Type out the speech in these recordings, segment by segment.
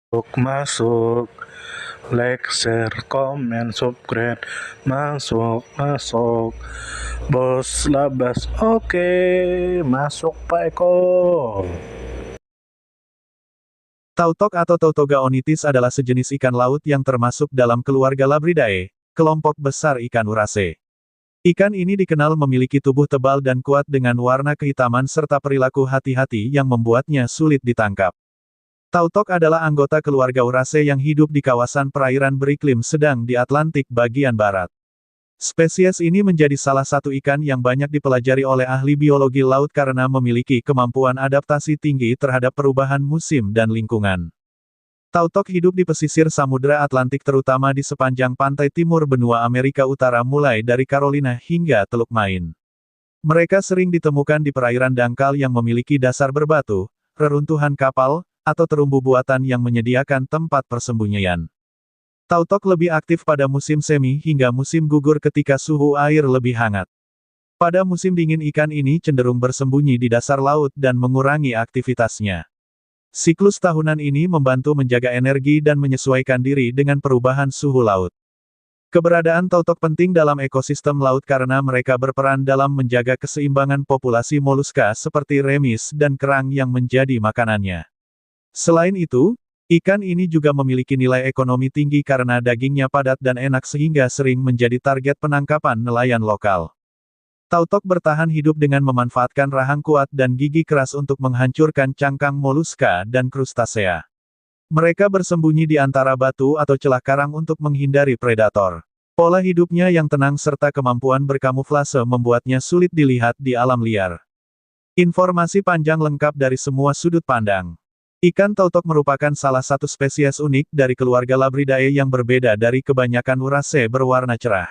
Masuk, like, share, comment, subscribe, masuk, bos labas, oke, masuk Pak Eko. Tautok atau Tautoga onitis adalah sejenis ikan laut yang termasuk dalam keluarga Labridae, kelompok besar ikan urase. Ikan ini dikenal memiliki tubuh tebal dan kuat dengan warna kehitaman serta perilaku hati-hati yang membuatnya sulit ditangkap. Tautok adalah anggota keluarga urase yang hidup di kawasan perairan beriklim sedang di Atlantik bagian barat. Spesies ini menjadi salah satu ikan yang banyak dipelajari oleh ahli biologi laut karena memiliki kemampuan adaptasi tinggi terhadap perubahan musim dan lingkungan. Tautok hidup di pesisir Samudra Atlantik terutama di sepanjang pantai timur benua Amerika Utara mulai dari Carolina hingga Teluk Maine. Mereka sering ditemukan di perairan dangkal yang memiliki dasar berbatu, reruntuhan kapal, atau terumbu buatan yang menyediakan tempat persembunyian. Tautok lebih aktif pada musim semi hingga musim gugur ketika suhu air lebih hangat. Pada musim dingin ikan ini cenderung bersembunyi di dasar laut dan mengurangi aktivitasnya. Siklus tahunan ini membantu menjaga energi dan menyesuaikan diri dengan perubahan suhu laut. Keberadaan tautok penting dalam ekosistem laut karena mereka berperan dalam menjaga keseimbangan populasi moluska seperti remis dan kerang yang menjadi makanannya. Selain itu, ikan ini juga memiliki nilai ekonomi tinggi karena dagingnya padat dan enak sehingga sering menjadi target penangkapan nelayan lokal. Tautok bertahan hidup dengan memanfaatkan rahang kuat dan gigi keras untuk menghancurkan cangkang moluska dan krustasea. Mereka bersembunyi di antara batu atau celah karang untuk menghindari predator. Pola hidupnya yang tenang serta kemampuan berkamuflase membuatnya sulit dilihat di alam liar. Informasi panjang lengkap dari semua sudut pandang. Ikan tautok merupakan salah satu spesies unik dari keluarga Labridae yang berbeda dari kebanyakan urase berwarna cerah.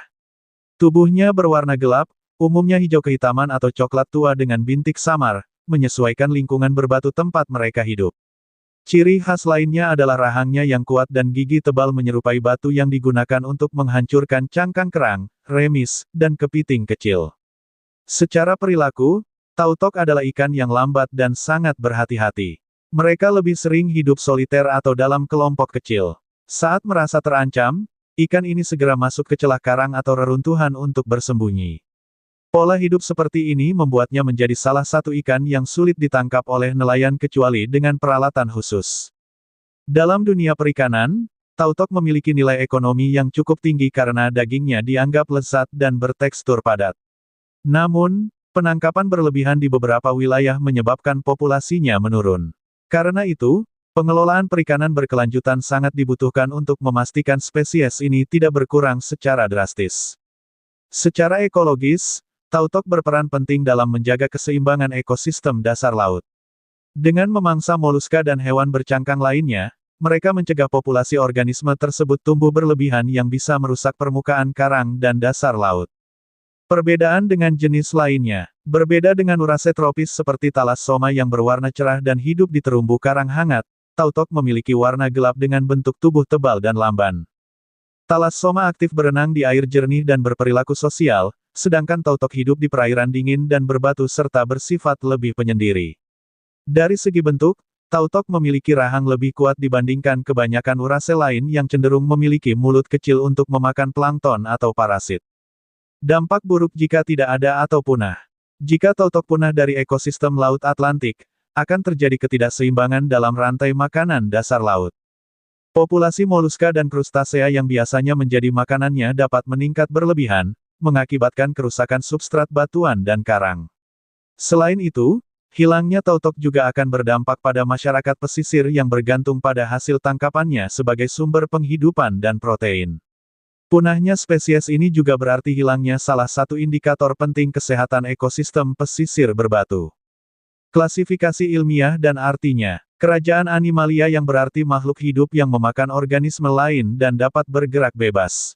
Tubuhnya berwarna gelap, umumnya hijau kehitaman atau coklat tua dengan bintik samar, menyesuaikan lingkungan berbatu tempat mereka hidup. Ciri khas lainnya adalah rahangnya yang kuat dan gigi tebal menyerupai batu yang digunakan untuk menghancurkan cangkang kerang, remis, dan kepiting kecil. Secara perilaku, tautok adalah ikan yang lambat dan sangat berhati-hati. Mereka lebih sering hidup soliter atau dalam kelompok kecil. Saat merasa terancam, ikan ini segera masuk ke celah karang atau reruntuhan untuk bersembunyi. Pola hidup seperti ini membuatnya menjadi salah satu ikan yang sulit ditangkap oleh nelayan kecuali dengan peralatan khusus. Dalam dunia perikanan, tautok memiliki nilai ekonomi yang cukup tinggi karena dagingnya dianggap lezat dan bertekstur padat. Namun, penangkapan berlebihan di beberapa wilayah menyebabkan populasinya menurun. Karena itu, pengelolaan perikanan berkelanjutan sangat dibutuhkan untuk memastikan spesies ini tidak berkurang secara drastis. Secara ekologis, tautok berperan penting dalam menjaga keseimbangan ekosistem dasar laut. Dengan memangsa moluska dan hewan bercangkang lainnya, mereka mencegah populasi organisme tersebut tumbuh berlebihan yang bisa merusak permukaan karang dan dasar laut. Perbedaan dengan jenis lainnya, berbeda dengan urase tropis seperti thalassoma yang berwarna cerah dan hidup di terumbu karang hangat, tautok memiliki warna gelap dengan bentuk tubuh tebal dan lamban. Thalassoma aktif berenang di air jernih dan berperilaku sosial, sedangkan tautok hidup di perairan dingin dan berbatu serta bersifat lebih penyendiri. Dari segi bentuk, tautok memiliki rahang lebih kuat dibandingkan kebanyakan urase lain yang cenderung memiliki mulut kecil untuk memakan plankton atau parasit. Dampak buruk jika tidak ada atau punah. Jika tautok punah dari ekosistem Laut Atlantik, akan terjadi ketidakseimbangan dalam rantai makanan dasar laut. Populasi moluska dan krustasea yang biasanya menjadi makanannya dapat meningkat berlebihan, mengakibatkan kerusakan substrat batuan dan karang. Selain itu, hilangnya tautok juga akan berdampak pada masyarakat pesisir yang bergantung pada hasil tangkapannya sebagai sumber penghidupan dan protein. Punahnya spesies ini juga berarti hilangnya salah satu indikator penting kesehatan ekosistem pesisir berbatu. Klasifikasi ilmiah dan artinya, kerajaan Animalia yang berarti makhluk hidup yang memakan organisme lain dan dapat bergerak bebas.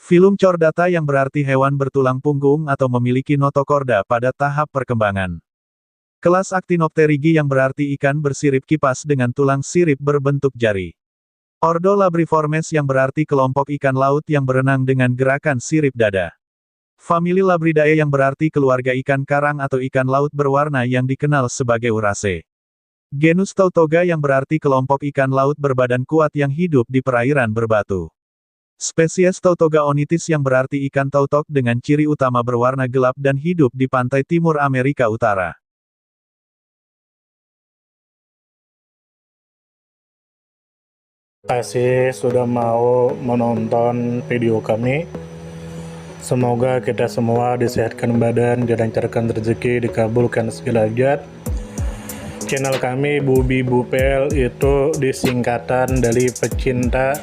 Filum Chordata yang berarti hewan bertulang punggung atau memiliki notokorda pada tahap perkembangan. Kelas Actinopterigi yang berarti ikan bersirip kipas dengan tulang sirip berbentuk jari. Ordo Labriformes yang berarti kelompok ikan laut yang berenang dengan gerakan sirip dada. Famili Labridae yang berarti keluarga ikan karang atau ikan laut berwarna yang dikenal sebagai urase. Genus Tautoga yang berarti kelompok ikan laut berbadan kuat yang hidup di perairan berbatu. Spesies Tautoga onitis yang berarti ikan tautok dengan ciri utama berwarna gelap dan hidup di pantai timur Amerika Utara. Terima kasih sudah mau menonton video kami. Semoga kita semua disehatkan badan, dilancarkan rezeki, dikabulkan segala hajat. Channel kami Bubi Bupel itu disingkatan dari pecinta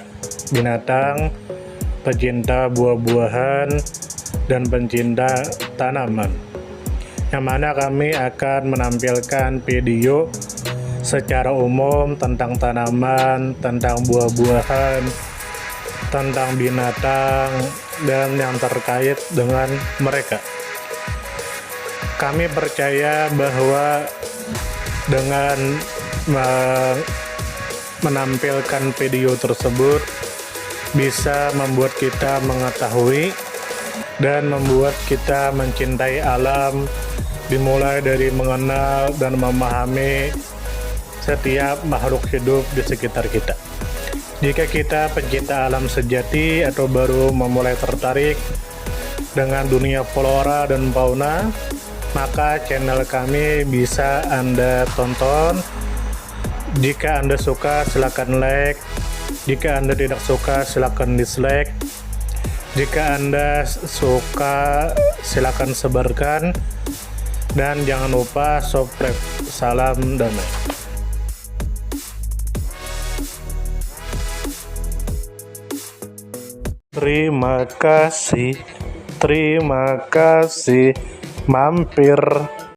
binatang, pecinta buah-buahan, dan pencinta tanaman. Yang mana kami akan menampilkan video secara umum tentang tanaman, tentang buah-buahan, tentang binatang, dan yang terkait dengan mereka. Kami percaya bahwa dengan menampilkan video tersebut bisa membuat kita mengetahui dan membuat kita mencintai alam, dimulai dari mengenal dan memahami setiap makhluk hidup di sekitar kita. Jika kita pencinta alam sejati atau baru memulai tertarik dengan dunia flora dan fauna, maka channel kami bisa Anda tonton. Jika Anda suka, silakan like. Jika Anda tidak suka, silakan dislike. Jika Anda suka, silakan sebarkan. Dan jangan lupa subscribe. Salam damai. Terima kasih mampir.